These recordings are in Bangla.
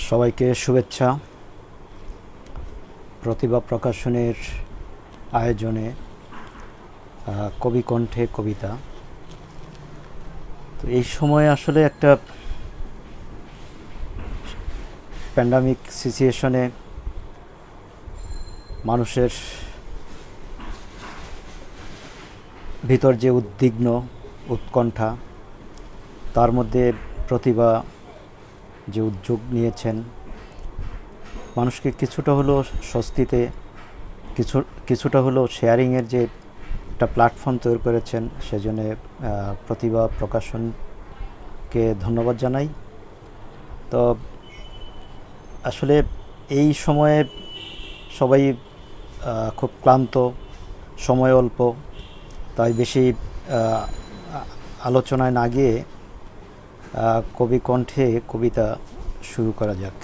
সবাইকে শুভেচ্ছা। প্রতিভা প্রকাশনের আয়োজনে কবি কণ্ঠে কবিতা। তো এই সময় আসলে একটা প্যান্ডামিক সিচুয়েশনে মানুষের ভিতর যে উদ্বিগ্ন উৎকণ্ঠা, তার মধ্যে প্রতিভা যে উদ্যোগ নিয়েছেন, মানুষকে কিছুটা হলেও স্বস্তিতে, কিছুটা হলেও শেয়ারিংয়ের যে একটা প্ল্যাটফর্ম তৈরি করেছেন, সেজন্য প্রতিভা প্রকাশনকে ধন্যবাদ জানাই। তো আসলে এই সময়ে সবাই খুব ক্লান্ত, সময় অল্প, তাই বেশি আলোচনায় না গিয়ে কবি কণ্ঠে কবিতা শুরু করা যাক।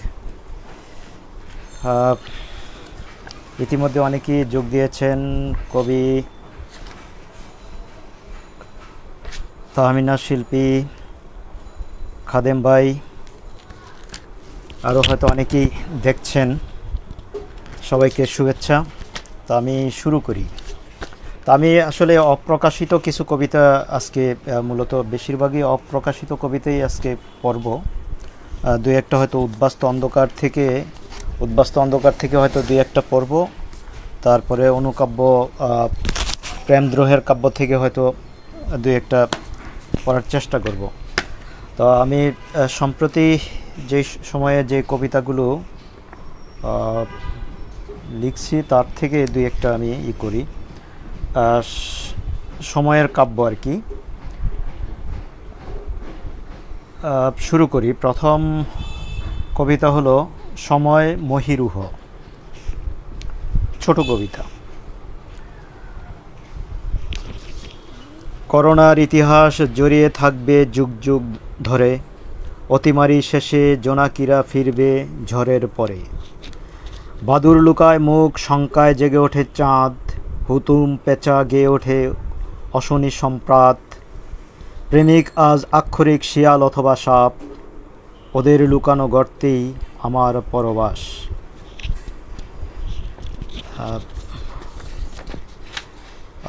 ইতিমধ্যে অনেকেই যোগ দিয়েছেন। কবি তাহমিনা শিল্পী, খাদেম ভাই, আরও হয়তো অনেকেই দেখছেন। সবাইকে শুভেচ্ছা। তো আমি শুরু করি। তো আমি আসলে অপ্রকাশিত কিছু কবিতা আজকে, মূলত বেশিরভাগই অপ্রকাশিত কবিতাই আজকে পড়ব। দুই একটা হয়তো উদ্বাস্ত অন্ধকার থেকে হয়তো দুই একটা পড়ব। তারপরে অনুকাব্য, প্রেমদ্রোহের কাব্য থেকে হয়তো দুই একটা পড়ার চেষ্টা করব। তো আমি সম্প্রতি যে সময়ে যে কবিতাগুলো লিখছি, তার থেকে দুই একটা আমি করি, সময়ের কাব্য আর কি। শুরু করি। প্রথম কবিতা হলো সময় মহীরুহ, ছোট কবিতা। করোনার ইতিহাস জড়িয়ে থাকবে যুগ যুগ ধরে, অতিমারি শেষে জোনাকিরা ফিরবে ঝড়ের পরে। বাদুর লুকায় মুখ, শঙ্কায় জেগে ওঠে চাঁদ, হুতুম পেঁচা গেয়ে ওঠে অশনি সম্প্রাত। প্রেমিক আজ আক্ষরিক শিয়াল অথবা সাপ, ওদের লুকানো গর্তেই আমার পরবাস।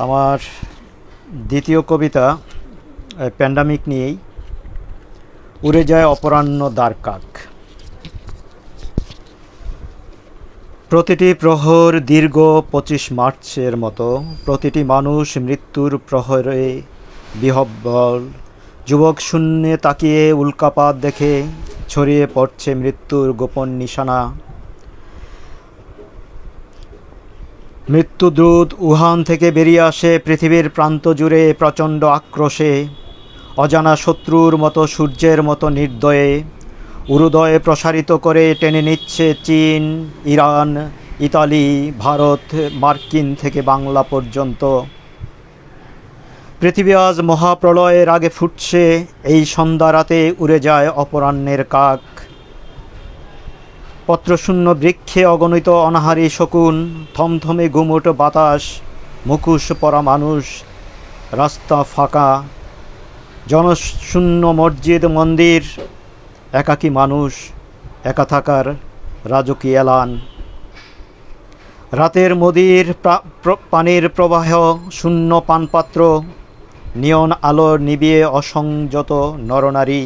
আমার দ্বিতীয় কবিতা প্যান্ডামিক নিয়েই। উড়ে যায় অপরাহ্ন দ্বারকাক। প্রতিটি প্রহর দীর্ঘ 25 মার্চের মতো, প্রতিটি মানুষ মৃত্যুর প্রহরে বিহ্বল। যুবক শূন্যে তাকিয়ে উল্কাপাত দেখে ছড়িয়ে পড়ছে মৃত্যুর গোপন নিশানা। মৃত্যুদূত উহান থেকে বেরিয়ে আসে পৃথিবীর প্রান্ত জুড়ে প্রচণ্ড আক্রোশে। অজানা শত্রুর মতো, সূর্যের মতো নির্দয়ে উরুদয়ে প্রসারিত করে টেনে নিচ্ছে চীন, ইরান, ইতালি, ভারত, মার্কিন থেকে বাংলা পর্যন্ত। পৃথিবী আজ মহাপ্রলয়ের আগে ফুটছে, এই সন্ধ্যা রাতে উড়ে যায় অপরাহ্নের কাক। পত্রশূন্য বৃক্ষে অগণিত অনাহারী শকুন, থমথমে গুমোট বাতাস, মুখোশ পরা মানুষ, রাস্তা ফাঁকা। জনশূন্য মসজিদ মন্দির, একাকী মানুষ, একা থাকার রাজকীয় এলান। রাতের নদীর পানির প্রবাহ, শূন্য পানপাত্র, নিয়ন আলো নিবিয়ে অসংযত নরনারী।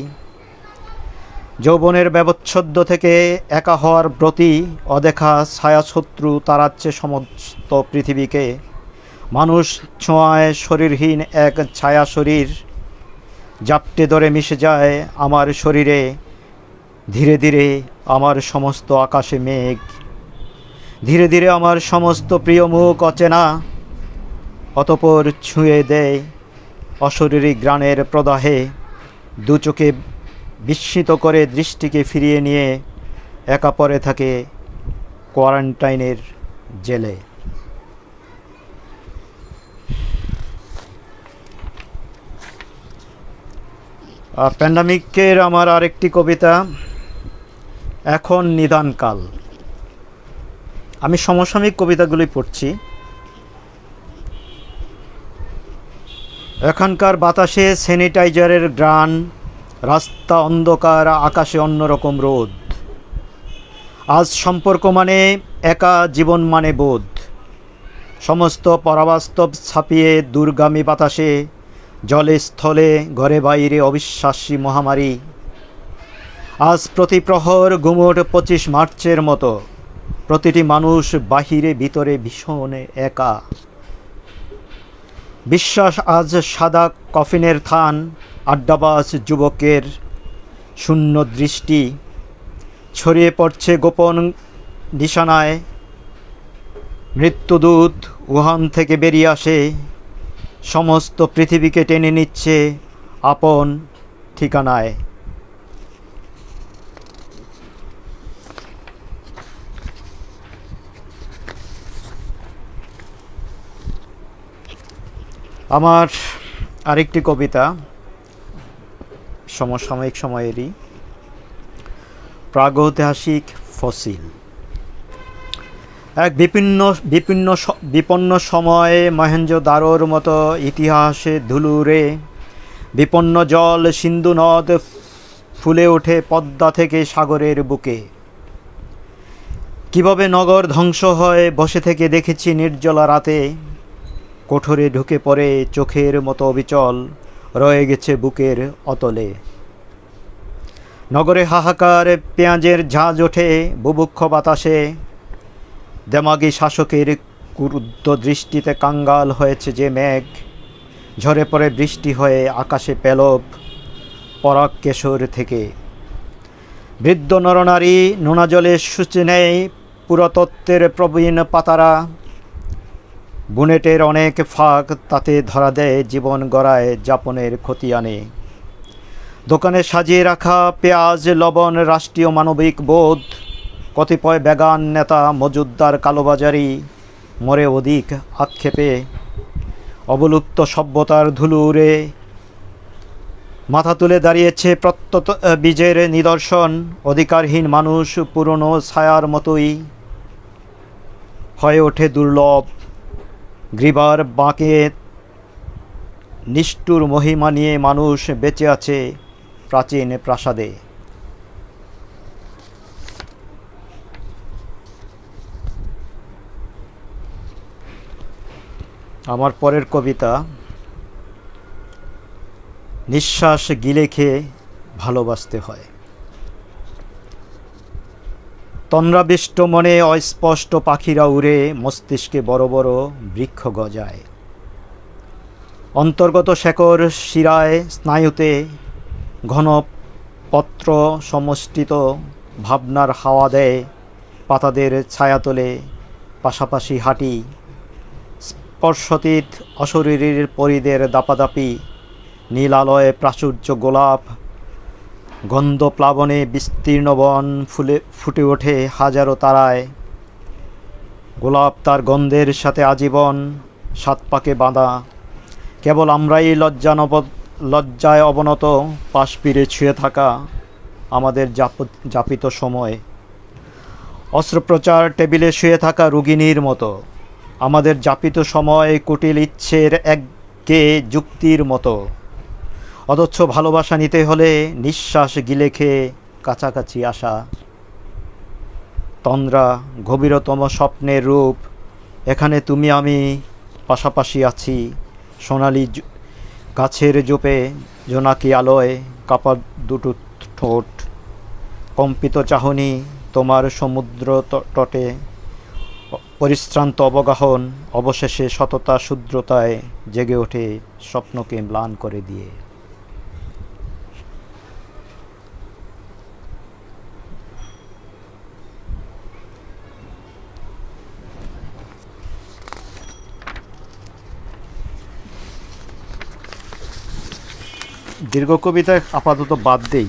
যৌবনের ব্যবচ্ছেদ্য থেকে একা হওয়ার ব্রতী, অদেখা ছায়াশত্রু তাড়াচ্ছে সমস্ত পৃথিবীকে। মানুষ ছোঁয়ায় শরীরহীন এক ছায়া শরীর, জাপটে ধরে মিশে যায় আমার শরীরে। ধীরে ধীরে আমার সমস্ত আকাশে মেঘ, ধীরে ধীরে আমার সমস্ত প্রিয় মুখ অচেনা। অতঃপর ছুঁয়ে দেয় অশরীরী গ্রাণের প্রদাহে, দু চোখে বিস্মিত করে দৃষ্টিকে ফিরিয়ে নিয়ে একা পড়ে থাকে কোয়ারেন্টাইনের জেলে। প্যান্ডামিকের আমার আরেকটি কবিতা, এখন নিদানকাল। আমি সমসাময়িক কবিতাগুলি পড়ছি। এখানকার বাতাসে স্যানিটাইজারের ঘ্রাণ, রাস্তা অন্ধকার, আকাশে অন্যরকম রোদ। আজ সম্পর্ক মানে একা, জীবন মানে বোধ। সমস্ত পরাবাস্তব ছাপিয়ে দূরগামী বাতাসে, জলে স্থলে ঘরে বাইরে অবিশ্বাসী মহামারী। আজ প্রতি প্রহর গুমোট 25 মার্চের মতো, প্রতিটি মানুষ বাহিরে ভিতরে ভীষণ একা। বিশ্বাস আজ সাদা কফিনের থান, আড্ডাবাজ যুবকের শূন্য দৃষ্টি। ছড়িয়ে পড়ছে গোপন নিশানায়, মৃত্যুদূত উহান থেকে বেরিয়ে আসে, সমস্ত পৃথিবীকে টেনে নিচ্ছে আপন ঠিকানায়। আমার আরেকটি কবিতা সমসাময়িক সময়েরই, প্রাগৈতিহাসিক ফসিল। এক বিপন্ন সময়ে মহেঞ্জোদারোর মতো ইতিহাসে ধুলুরে বিপন্ন জল সিন্ধু নদ ফুলে ওঠে পদ্মা থেকে সাগরের বুকে। কিভাবে নগর ধ্বংস হয় বসে থেকে দেখেছি নির্জলা রাতে। কোঠরে ঢুকে পড়ে চোখের মতো অবিচল রয়ে গেছে বুকের অতলে। নগরে হাহাকার, পেঁয়াজের ঝাঁজ ওঠে বুভুক্ষ বাতাসে। দেমাগী শাসকের ক্রুদ্ধ দৃষ্টিতে কাঙ্গাল হয়েছে যে মেঘ। ঝরে পড়ে বৃষ্টি হয়ে আকাশে পেলব পরাগ কেশর থেকে। বৃদ্ধ নরনারী নোনা জলে সূচি নেয় পুরাতত্ত্বের প্রবীণ পাতারা। বুনেটের অনেক ফাঁক তাতে ধরা দেয় জীবন গড়ায় যাপনের খতিয়ানে। দোকানে সাজিয়ে রাখা পেঁয়াজ লবণ রাষ্ট্রীয় মানবিক বোধ। কতিপয় বেগান নেতা মজুদ্দার কালোবাজারি মরে অধিক আক্ষেপে। অবলুপ্ত সভ্যতার ধুলুরে মাথা তুলে দাঁড়িয়েছে প্রত্যত বীজের নিদর্শন। অধিকারহীন মানুষ পুরনো ছায়ার মতোই হয়ে ওঠে দুর্লভ। গ্রীবার বাঁকে নিষ্ঠুর মহিমা নিয়ে মানুষ বেঁচে আছে প্রাচীন প্রাসাদে। আমার পরের কবিতা, নিঃশ্বাস গিলে খেয়ে ভালোবাসতে হয়। তন্দ্রাবিষ্ট মনে অস্পষ্ট পাখিরা উড়ে মস্তিষ্কে বড় বড় বৃক্ষ গজায়। অন্তর্গত শেকড় শিরায় স্নায়ুতে ঘন পত্র সমষ্টিত ভাবনার হাওয়া দেয় পাতাদের ছায়াতলে পাশাপাশি হাঁটি। স্পর্শতীত অশরীরীর পরিদের দাপাদাপি, নীলালয়ে প্রাচুর্য গোলাপ গন্ধ প্লাবনে বিস্তীর্ণ বন ফুটে ওঠে হাজারো তারায়। গোলাপ তার গন্ধের সাথে আজীবন সাত পাকে বাঁধা। কেবল আমরাই লজ্জায় অবনত পাশ ফিরে ছুঁয়ে থাকা আমাদের যাপিত সময়। অস্ত্রোপচার টেবিলে শুয়ে থাকা রোগিণীর মতো আমাদের যাপিত সময় কুটিল ইচ্ছের একঘেয়ে যুক্তির মতো। অথচ ভালোবাসা নিতে হলে নিঃশ্বাস গিলে খেয়ে কাছাকাছি আসা। তন্দ্রা গভীরতম স্বপ্নের রূপ, এখানে তুমি আমি পাশাপাশি আছি। সোনালি গাছের জোপে জোনাকি আলোয় কাপা দুটো ঠোঁট। কম্পিত চাহনি তোমার সমুদ্র তটে, পরিশ্রান্ত অবগাহন অবশেষে সততা শুদ্রতায় জেগে ওঠে স্বপ্নকে ম্লান করে দিয়ে। দীর্ঘ কবিতা আপাতত বাদ দেই।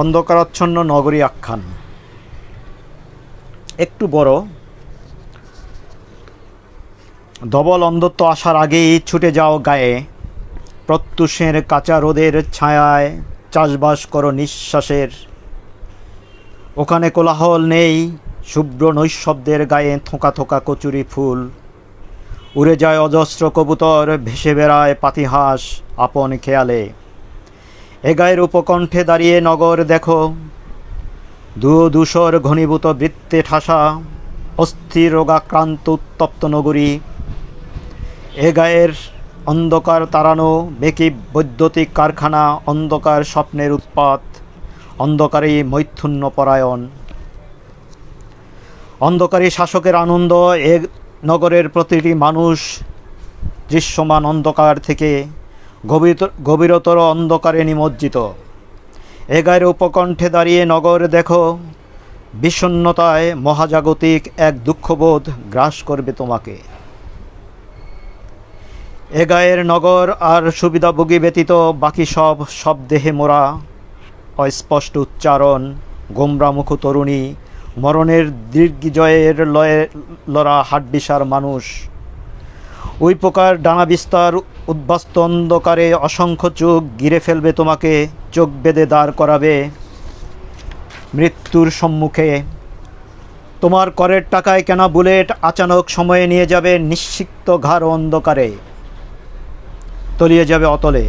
অন্ধকারাচ্ছন্ন নগরী আখ্যান। একটু বড় ধবল অন্ধত্ব আসার আগেই ছুটে যাও গায়ে। প্রত্যুষের কাঁচা রোদের ছায়ায় চাষবাস করো নিঃশ্বাসের। ওখানে কোলাহল নেই, শুভ্র নৈশব্দের গায়ে থোকা থোকা কচুরি ফুল, উড়ে যায় অজস্র কবুতর, ভেসে বেড়ায় পাতিহাঁস আপন খেয়ালে। এ গায়ের উপকণ্ঠে দাঁড়িয়ে নগর দেখো, ধূসর ঘনীভূত বৃত্তে ঠাসা, অস্থির রোগাক্রান্ত উত্তপ্ত নগরী। এ গায়ের অন্ধকার তাড়ানো বেকি বৈদ্যুতিক কারখানা, অন্ধকার স্বপ্নের উৎপাত, অন্ধকারী মৈথুন্য পরায়ণ, অন্ধকারী শাসকের আনন্দ। এ নগরের প্রতিটি মানুষ দৃশ্যমান অন্ধকার থেকে গভীরতর অন্ধকারে নিমজ্জিত। এ গায়ের উপকণ্ঠে দাঁড়িয়ে নগর দেখো, বিষণ্ণতায় মহাজাগতিক এক দুঃখবোধ গ্রাস করবে তোমাকে। এ গায়ের নগর আর সুবিধাভোগী ব্যতীত বাকি সব দেহে মোরা, অস্পষ্ট উচ্চারণ, গোমরামুখ তরুণী, মরণের দীর্ঘজয়ের লয়ে লড়া হাড্ডিসার মানুষ। ওই প্রকার ডানা বিস্তার উদ্বাস্ত অন্ধকারে অসংখ্য চোখ ঘিরে ফেলবে তোমাকে, চোখ বেঁধে দাঁড় করাবে মৃত্যুর সম্মুখে। তোমার করের টাকায় কেনা বুলেট আচানক সময়ে নিয়ে যাবে নিশ্চিক্ত ঘাড় অন্ধকারে, তলিয়ে যাবে অতলে।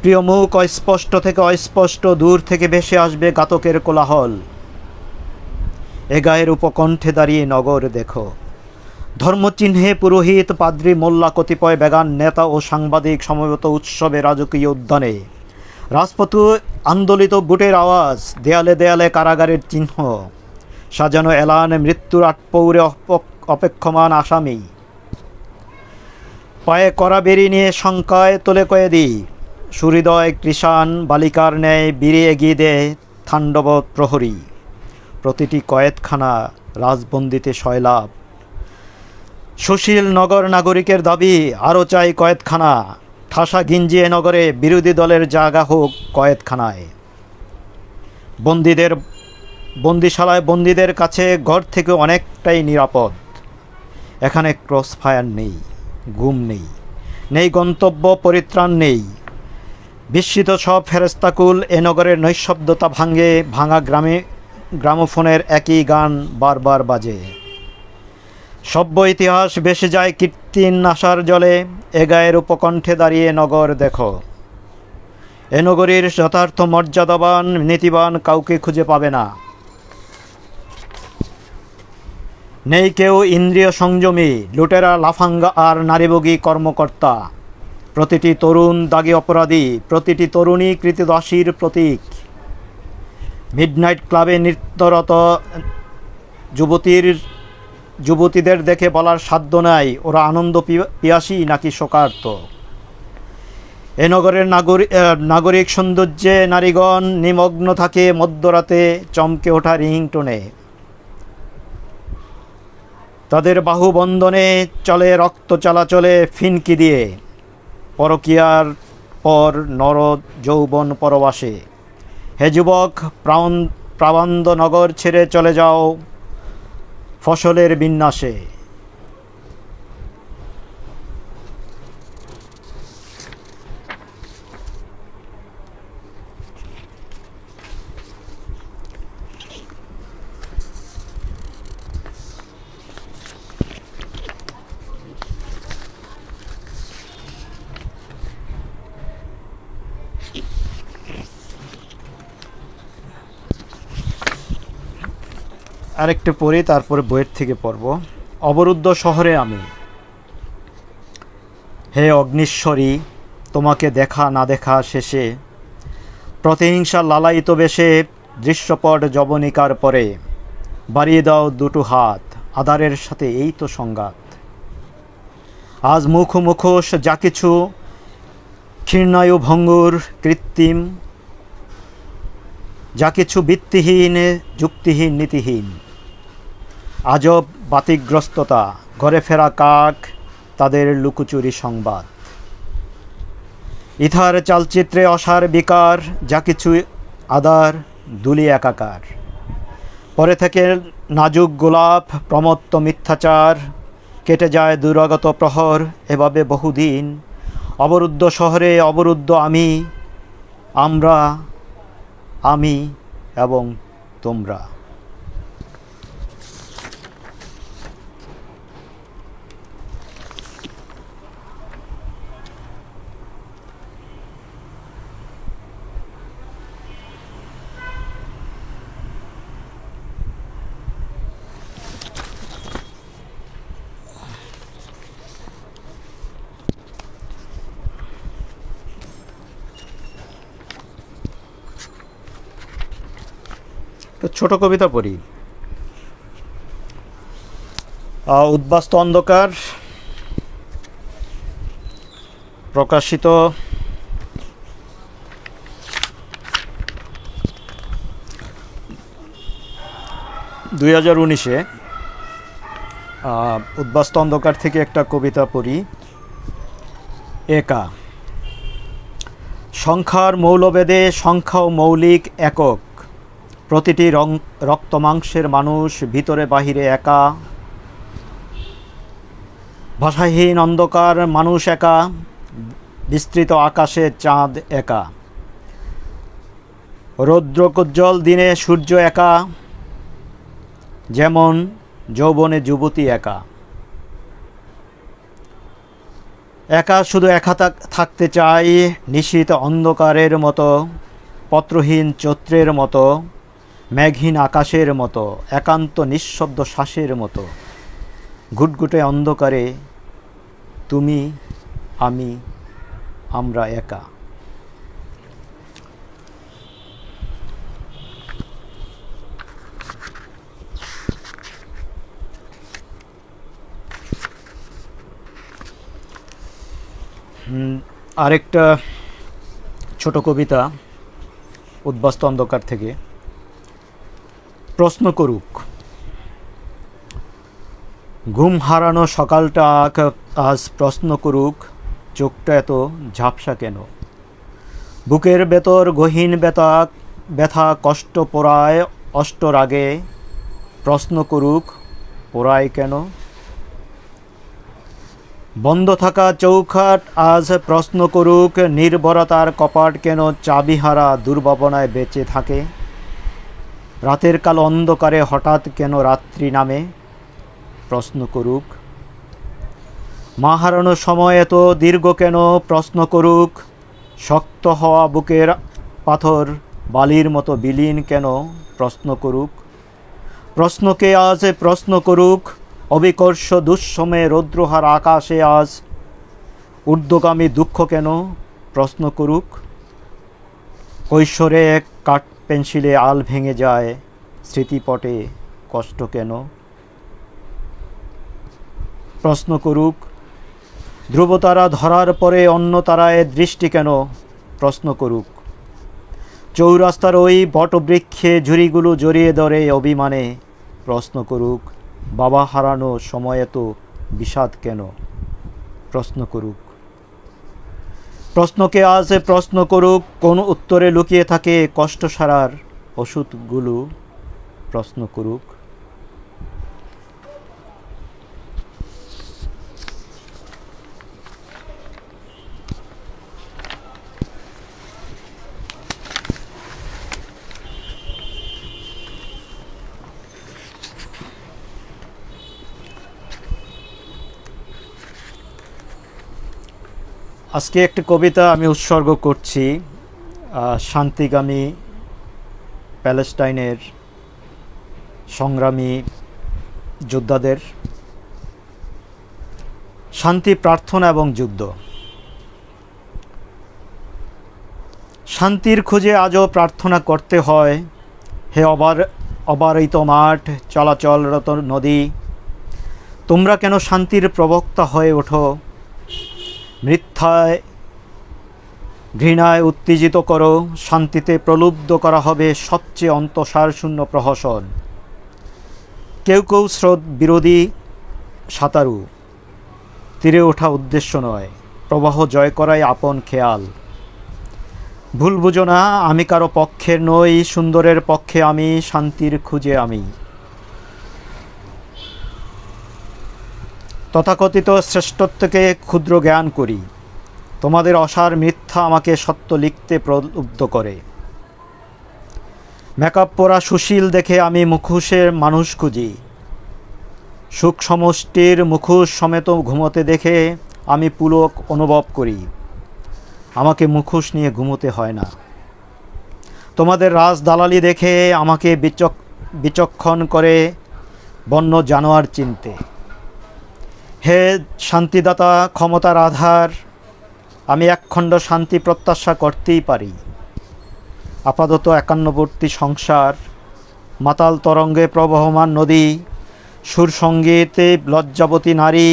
প্রিয় মুখ অস্পষ্ট থেকে অস্পষ্ট, দূর থেকে ভেসে আসবে ঘাতকের কোলাহল। এ গায়ের উপকণ্ঠে দাঁড়িয়ে নগর দেখো, ধর্মচিহ্নে পুরোহিত, পাদ্রী, মোল্লা, কতিপয় বেগান নেতা ও সাংবাদিক সমবেত উৎসবে রাজকীয় উদ্যানে। রাজপথে আন্দোলিত বুটের আওয়াজ, দেয়ালে দেয়ালে কারাগারের চিহ্ন, সাজানো এলান, মৃত্যুর আটপৌরে অপেক্ষমান আসামি। পায়ে কড়া বেরি নিয়ে শঙ্কায় তোলে কয়েদি, সুহৃদয় কৃষাণ বালিকার ন্যায় বীরে এগিয়ে দেয় থান্ডব প্রহরী। প্রতিটি কয়েদখানা রাজবন্দিতে সয়লাভ। সুশীল নগর নাগরিকের দাবি, আরও চাই কয়েদখানা। ঠাসা গিঞ্জিয়ে নগরে বিরোধী দলের জায়গা হোক কয়েদখানায়। বন্দিশালায় বন্দীদের কাছে ঘর থেকে অনেকটাই নিরাপদ। এখানে ক্রস ফায়ার নেই, গুম নেই, নেই গন্তব্য, পরিত্রাণ নেই। বিস্মিত সব ফেরেস্তাকুল এ নগরের নৈশব্দতা ভাঙা গ্রামোফোনের একই গান বারবার বাজে। সভ্য ইতিহাস ভেসে যায় কৃত্রিম আশার জলে। এ গায়ের উপকণ্ঠে দাঁড়িয়ে নগর দেখো, এ নগরীর যথার্থ মর্যাদাবান নীতিবান কাউকে খুঁজে পাবে না। নেই কেউ ইন্দ্রিয় সংযমী, লুটেরা, লাফাঙ্গা আর নারীভোগী কর্মকর্তা। প্রতিটি তরুণ দাগী অপরাধী, প্রতিটি তরুণী কৃতদাসীর প্রতীক। মিডনাইট ক্লাবে নৃত্যরত যুবতীদের দেখে বলার সাধ্য নাই ওরা আনন্দ পিয়াসী নাকি শোকার্ত। এ নগরের নাগরিক সৌন্দর্যে নারীগণ নিমগ্ন থাকে মধ্যরাতে চমকে ওঠা রিংটোনে। তাদের বাহুবন্ধনে চলে রক্ত চলাচলে ফিনকি দিয়ে। পরকীয়ার পর নর যৌবন পরবাসে। হে যুবক, প্রাবন্ধ নগর ছেড়ে চলে যাও ফসলের বিন্যাসে। আরেকটা পড়ি, তারপরে বইয়ের থেকে পড়ব। অবরুদ্ধ শহরে আমি। হে অগ্নিশ্বরী, তোমাকে দেখা না দেখা শেষে প্রতিহিংসা লালায়িত বেশে দৃশ্যপট যবনিকার পরে বাড়িয়ে দাও দুটো হাত, আধারের সাথে এই তো সংঘাত। আজ মুখোমুখোশ যা কিছু ক্ষীর্ণায়ু ভঙ্গুর কৃত্রিম, যা কিছু ভিত্তিহীন যুক্তিহীন নীতিহীন। আজব বাতিগ্রস্ততা, ঘরে ফেরা কাক, তাদের লুকোচুরি সংবাদ। ইথার চালচিত্রে অসার বিকার, যা কিছু আদার দুলি একাকার। পরে থেকে নাজুক গোলাপ, প্রমত্ত মিথ্যাচার, কেটে যায় দুরাগত প্রহর, এভাবে বহুদিন। অবরুদ্ধ শহরে অবরুদ্ধ আমি, আমরা, আমি এবং তোমরা। একটা ছোট কবিতা পড়ি। উদ্বাস্তু অন্ধকার, প্রকাশিত 2019-এ। উদ্বাস্তু অন্ধকার থেকে একটা কবিতা পড়ি। একা। সংখ্যার মৌলভেদে সংখ্যাও মৌলিক একক, প্রতিটি রক্তমাংসের মানুষ ভিতরে বাহিরে একা। ভাষাহীন অন্ধকার মানুষ একা, বিস্তৃত আকাশে চাঁদ একা। রৌদ্রোজ্জ্বল দিনে সূর্য একা, যেমন যৌবনে যুবতী একা। একা শুধু একা থাকতে চাই, নিশীথ অন্ধকারের মতো, পত্রহীন চৈত্রের মতো, মেঘহীন আকাশের মতো, একান্ত নিঃশব্দ শ্বাসের মতো। ঘুটঘুটে অন্ধকারে তুমি আমি আমরা একা। আরেকটা ছোট কবিতা উদ্বাস্তু অন্ধকার থেকে। প্রশ্ন করুক। ঘুম হারানো সকালটা আজ প্রশ্ন করুক, চোখটা এত ঝাপসা কেন? বুকের ভেতর গহীন ব্যথা কষ্ট পোড়ায় অষ্টরাগে, প্রশ্ন করুক পোড়ায় কেন? বন্ধ থাকা চৌখাট আজ প্রশ্ন করুক, নির্ভরতার কপাট কেন চাবিহারা দুর্ভাবনায় বেঁচে থাকে? রাতের কালো অন্ধকারে হঠাৎ কেন রাত্রি নামে? প্রশ্ন করুক। মা হারানোর সময় এত দীর্ঘ কেন? প্রশ্ন করুক। শক্ত হওয়া বুকের পাথর বালির মতো বিলীন কেন? প্রশ্ন করুক। প্রশ্নকে আজ প্রশ্ন করুক। অবিকর্ষ দুঃসময়ে রৌদ্রহার আকাশে আজ ঊর্ধ্বগামী দুঃখ কেন? প্রশ্ন করুক। কৈশোরে কাঠ পেন্সিলে আল ভেঙে যায়, স্মৃতিপটে কষ্ট কেন? প্রশ্ন করুক। ধ্রুবতারা ধরার পরে অন্য তারায় দৃষ্টি কেন? প্রশ্ন করুক। চৌরাস্তার ওই বটবৃক্ষে ঝুড়িগুলো জড়িয়ে ধরে অভিমানে, প্রশ্ন করুক। বাবা হারানো সময় এত বিষাদ কেন? প্রশ্ন করুক। প্রশ্নকে আজ প্রশ্ন করুক। কোন উত্তরে লুকিয়ে থাকে কষ্ট সারার ওষুধগুলো? প্রশ্ন করুক। আজকে একটি কবিতা আমি উৎসর্গ করছি শান্তিগামী প্যালেস্টাইনের সংগ্রামী যোদ্ধাদের। শান্তি প্রার্থনা এবং যুদ্ধ। শান্তির খোঁজে আজও প্রার্থনা করতে হয়। হে অবারিত মাঠ, চলাচলরত নদী, তোমরা কেন শান্তির প্রবক্তা হয়ে ওঠো? মিথ্যায় ঘৃণায় উত্তেজিত করো, শান্তিতে প্রলুব্ধ করা হবে সবচেয়ে অন্তঃসারশূন্য প্রহসন। কেউ কেউ স্রোত বিরোধী সাঁতারু, তীরে ওঠা উদ্দেশ্য নয়, প্রবাহ জয় করাই আপন খেয়াল। ভুল বুঝো না, আমি কারো পক্ষের নই, সুন্দরের পক্ষে আমি, শান্তির খুঁজে আমি। তথাকথিত শ্রেষ্ঠত্বকে ক্ষুদ্র জ্ঞান করি, তোমাদের অসার মিথ্যা আমাকে সত্য লিখতে প্রলুব্ধ করে। মেকআপ পরা সুশীল দেখে আমি মুখোশের মানুষ খুঁজি, সুখ সমষ্টির মুখোশ সমেত ঘুমোতে দেখে আমি পুলক অনুভব করি। আমাকে মুখোশ নিয়ে ঘুমোতে হয় না। তোমাদের রাজ দালালি দেখে আমাকে বিচক্ষণ করে বন্য জানোয়ার চিনতে। হে শান্তিদাতা, ক্ষমতার আধার, আমি একখণ্ড শান্তি প্রত্যাশা করতেই পারি। আপাতত একান্নবর্তী সংসার, মাতাল তরঙ্গে প্রবহমান নদী, সুরসঙ্গীতে লজ্জাবতী নারী,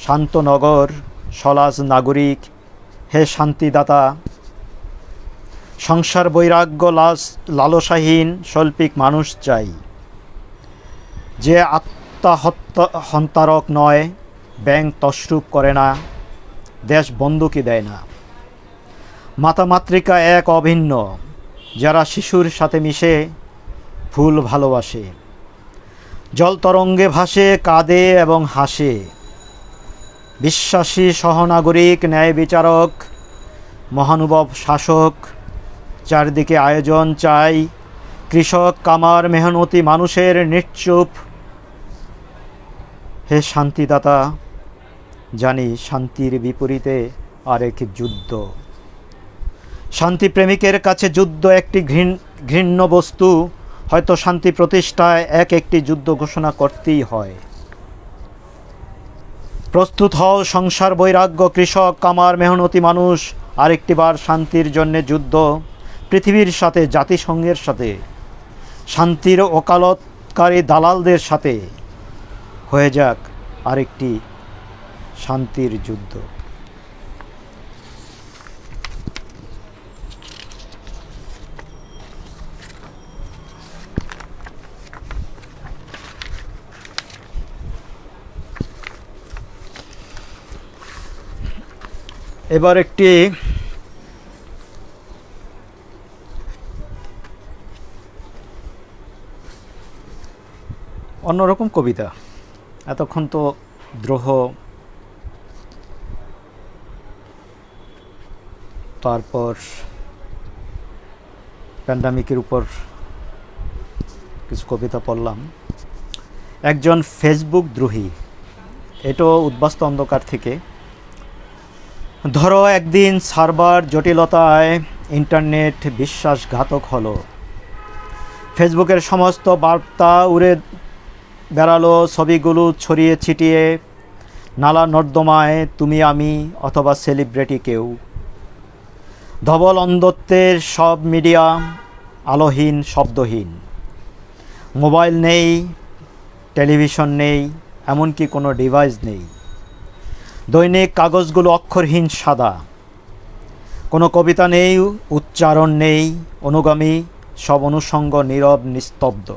শান্তনগর সলাজ নাগরিক, হে শান্তিদাতা। সংসার বৈরাগ্য লালসাহীন শৈল্পিক মানুষ চাই, যে হন্তারক নয়, ব্যাঙ তশরূপ করে না, দেশ বন্দুকি দেয় না। মাতামাতৃকা এক অভিন্ন, যারা শিশুর সাথে মিশে ফুল ভালোবাসে, জল তরঙ্গে ভাসে, কাঁদে এবং হাসে। বিশ্বাসী সহনাগরিক, ন্যায় বিচারক, মহানুভব শাসক, চারদিকে আয়োজন চাই। কৃষক কামার মেহনতি মানুষের নিশ্চুপ, হে শান্তিদাতা। জানি শান্তির বিপরীতে আরেক যুদ্ধ। শান্তিপ্রেমিকের কাছে যুদ্ধ একটি ঘৃণ্য বস্তু। হয়তো শান্তি প্রতিষ্ঠায় একটি যুদ্ধ ঘোষণা করতেই হয়। প্রস্তুত হও সংসার বৈরাগ্য, কৃষক কামার মেহনতি মানুষ, আরেকটিবার শান্তির জন্যে যুদ্ধ। পৃথিবীর সাথে, জাতিসংঘের সাথে, শান্তির ওকালতকারী দালালদের সাথে হয়ে যাক আরেকটি শান্তির যুদ্ধ। এবার একটি অন্যরকম কবিতা। এতক্ষণ তো দ্রোহ, তারপর প্যান্ডামিকের উপর কিছু কবিতা পড়লাম। একজন ফেসবুক দ্রোহী, এটাও উদ্বাস্তু অন্ধকার থেকে। ধরো একদিন সার্ভার জটিলতায় ইন্টারনেট বিশ্বাসঘাতক হলো, ফেসবুকের সমস্ত বার্তা উড়ে বেড়ালো, ছবিগুলো ছড়িয়ে ছিটিয়ে নালা নর্দমায়। তুমি আমি অথবা সেলিব্রিটি কেউ, ধবল অন্ধত্বের সব মিডিয়া, আলোহীন শব্দহীন। মোবাইল নেই, টেলিভিশন নেই, এমনকি কোনো ডিভাইস নেই। দৈনিক কাগজগুলো অক্ষরহীন সাদা। কোনো কবিতা নেই, উচ্চারণ নেই, অনুগামী সব অনুষঙ্গ নীরব নিস্তব্ধ।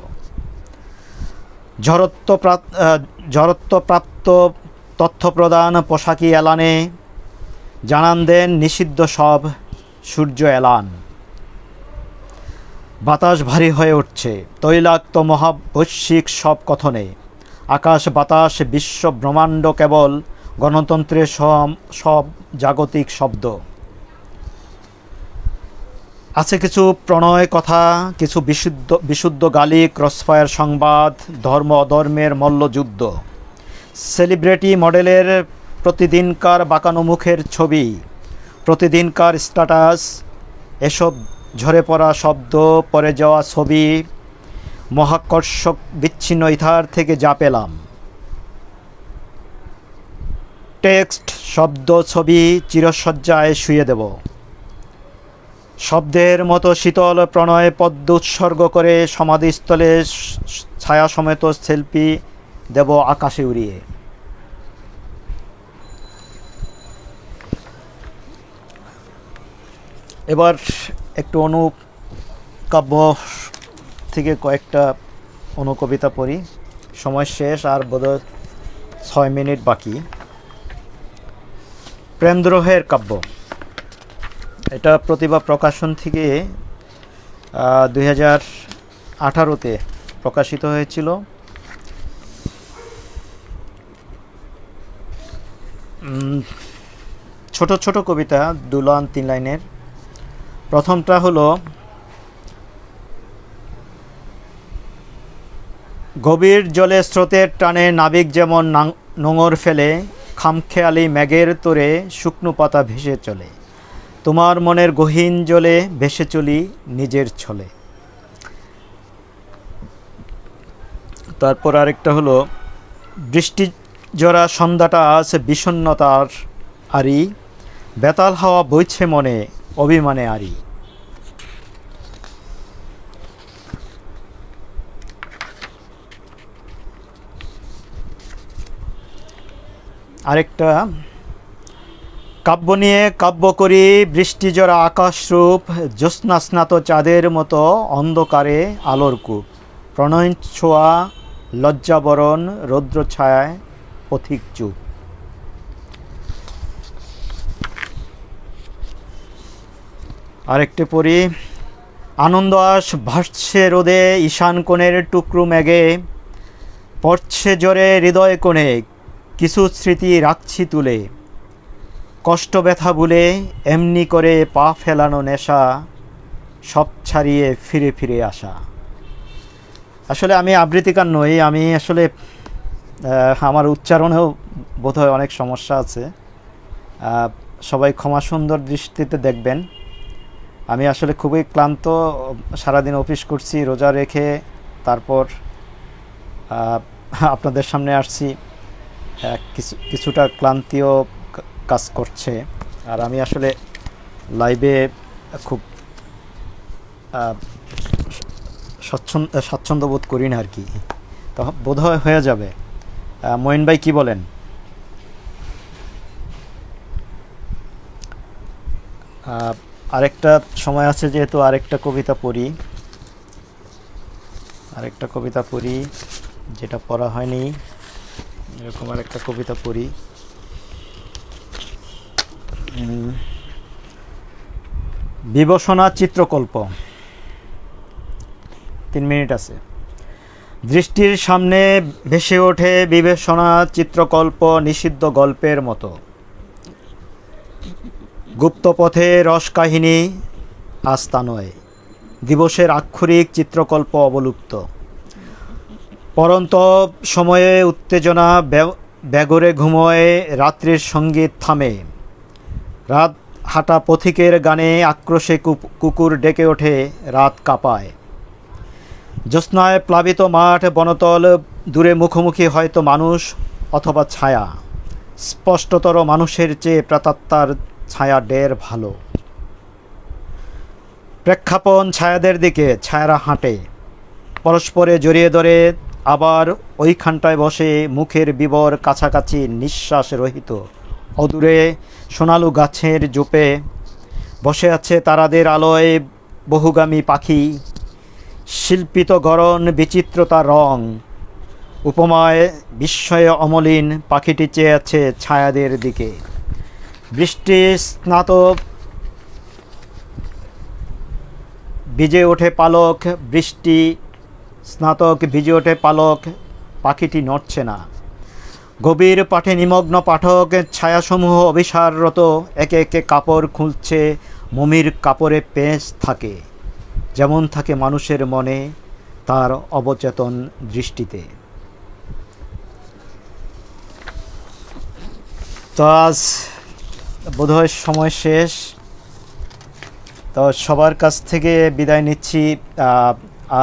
জড়ত্বপ্রাপ্ত তথ্য প্রদান পোশাকি এলানে জানান দেন নিষিদ্ধ সব সূর্য এলান। বাতাস ভারী হয়ে উঠছে তৈলাক্ত মহাবৈশ্বিক সব কথনে। আকাশ বাতাস বিশ্ব ব্রহ্মাণ্ড কেবল গণতন্ত্রের সব জাগতিক শব্দ। আছে কিছু প্রণয় কথা, কিছু বিশুদ্ধ গালি, ক্রসফায়ার সংবাদ, ধর্ম অধর্মের মল্লযুদ্ধ। সেলিব্রিটি মডেলের প্রতিদিনকার বাঁকানো মুখের ছবি, প্রতিদিনকার স্ট্যাটাস, এসব ঝরে পড়া শব্দ, পড়ে যাওয়া ছবি। মহাকর্ষক বিচ্ছিন্ন ইথার থেকে যা পেলাম, টেক্সট, শব্দ, ছবি চিরসজ্জায় শুয়ে দেব। শব্দের মতো শীতল প্রণয় পদ্ম উৎসর্গ করে সমাধিস্থলে ছায়া সমেত সেলফি দেব আকাশে উড়িয়ে। এবার একটু অনুকাব্য থেকে কয়েকটা অনুকবিতা পড়ি। সময় শেষ, আর বোধহয় 6 মিনিট বাকি। প্রেমদ্রোহের কাব্য, এটা প্রতিভা প্রকাশন থেকে 2018-তে প্রকাশিত হয়েছিল। ছোট ছোট কবিতা, 2 লাইন 3 লাইনের। প্রথমটা হলো, গভীর জলে স্রোতের টানে নাবিক যেমন নোঙর ফেলে, খামখেয়ালি মেঘের তোরে শুকনো পাতা ভেসে চলে। তোমার মনের গহীন জলে ভেসে চলি নিজের ছলে। তারপর আরেকটা হলো, বৃষ্টি জরা সন্ধ্যাটা আছে বিষণ্ণতার আরি, বেতাল হাওয়া বইছে মনে অভিমানে আরি। আরেকটা কাব্য নিয়ে কাব্য করি, বৃষ্টিজরা আকাশরূপ, জ্যোৎস্না স্নাত চাঁদের মতো অন্ধকারে আলোর কূপ, প্রণয় ছোঁয়া লজ্জাবরণ, রৌদ্র ছায়ায় পথিক চুপ। আরেকটি পড়ি, আনন্দ আস ভাসছে রোদে, ঈশান কোণের টুকরো মেঘে, পড়ছে জোরে হৃদয় কোণে, কিছু স্মৃতি রাখছি তুলে, কষ্ট ব্যথা ভুলে এমনি করে পা ফেলানো নেশা, সব ছাড়িয়ে ফিরে ফিরে আসা। আসলে আমি আবৃত্তিকার নই, আমি আসলে আমার উচ্চারণেও বোধহয় অনেক সমস্যা আছে, সবাই ক্ষমা সুন্দর দৃষ্টিতে দেখবেন। আমি আসলে খুবই ক্লান্ত, সারাদিন অফিস করছি রোজা রেখে, তারপর আপনাদের সামনে আসছি, কিছুটা ক্লান্তিও কাজ করছে। আর আমি আসলে লাইভে খুব স্বাচ্ছন্দ্য বোধ করি না আর কি, তো বোধহয় হয়ে যাবে। মঈন ভাই কি বলেন? আরেকটা সময় আছে যেহেতু আরেকটা কবিতা পড়ি, যেটা পড়া হয়নি, এরকম আরেকটা কবিতা পড়ি। বিবসনা চিত্রকল্প, 3 মিনিট আছে। দৃষ্টির সামনে ভেসে ওঠে বিবেচনা চিত্রকল্প, নিষিদ্ধ গল্পের মতো, গুপ্তপথে রস কাহিনী আজ তা নয়, দিবসের আক্ষরিক চিত্রকল্প অবলুপ্ত। পরন্ত সময়ে উত্তেজনা ব্যাগরে ঘুমোয়, রাত্রির সঙ্গীত থামে, রাত হাঁটা পথিকের গানে আক্রোশে কুকুর ডেকে ওঠে, রাত কাঁপায়। জ্যোৎস্নায় প্লাবিত মাঠ বনতল, দূরে মুখোমুখি হয়তো মানুষ অথবা ছায়া, স্পষ্টতর মানুষের চেয়ে প্রেতাত্মার ছায়া ঢের ভালো। প্রেক্ষাপণ ছায়াদের দিকে, ছায়ারা হাঁটে, পরস্পরে জড়িয়ে ধরে, আবার ওইখানটায় বসে মুখের বিবর কাছাকাছি, নিঃশ্বাস রহিত। অদূরে সোনালু গাছের জোপে বসে আছে তারাদের আলোয় বহুগামী পাখি, শিল্পিত গড়ন বিচিত্রতা রং, উপমায় বিস্ময়ে অমলিন, পাখিটি চেয়ে আছে ছায়াদের দিকে। বৃষ্টি স্নাত ভিজে ওঠে পালক, বৃষ্টি স্নাতক ভিজে ওঠে পালক, পাখিটি নড়ছে না। গভীর পাঠে নিমগ্ন পাঠক, ছায়াসমূহ অভিসাররত, একে একে কাপড় খুলছে, মমির কাপড়ে পেঁচ থাকে, যেমন থাকে মানুষের মনে তার অবচেতন দৃষ্টিতে। তো আজ বোধহয় সময় শেষ, তো সবার কাছ থেকে বিদায় নিচ্ছি।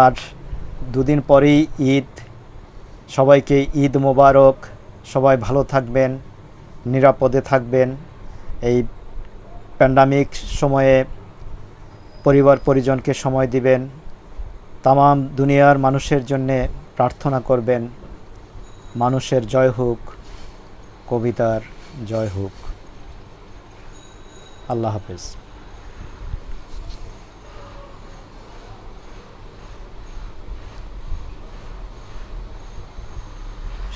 আর 2 দিন পরেই ঈদ, সবাইকে ঈদ মোবারক। সবাই ভালো থাকবেন, নিরাপদে থাকবেন, এই প্যান্ডামিক সময়ে পরিবার পরিজনকে সময় দিবেন, তামাম দুনিয়ার মানুষের জন্যে প্রার্থনা করবেন। মানুষের জয় হোক, কবিতার জয় হোক। আল্লাহ হাফেজ।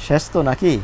শেষ তো নাকি?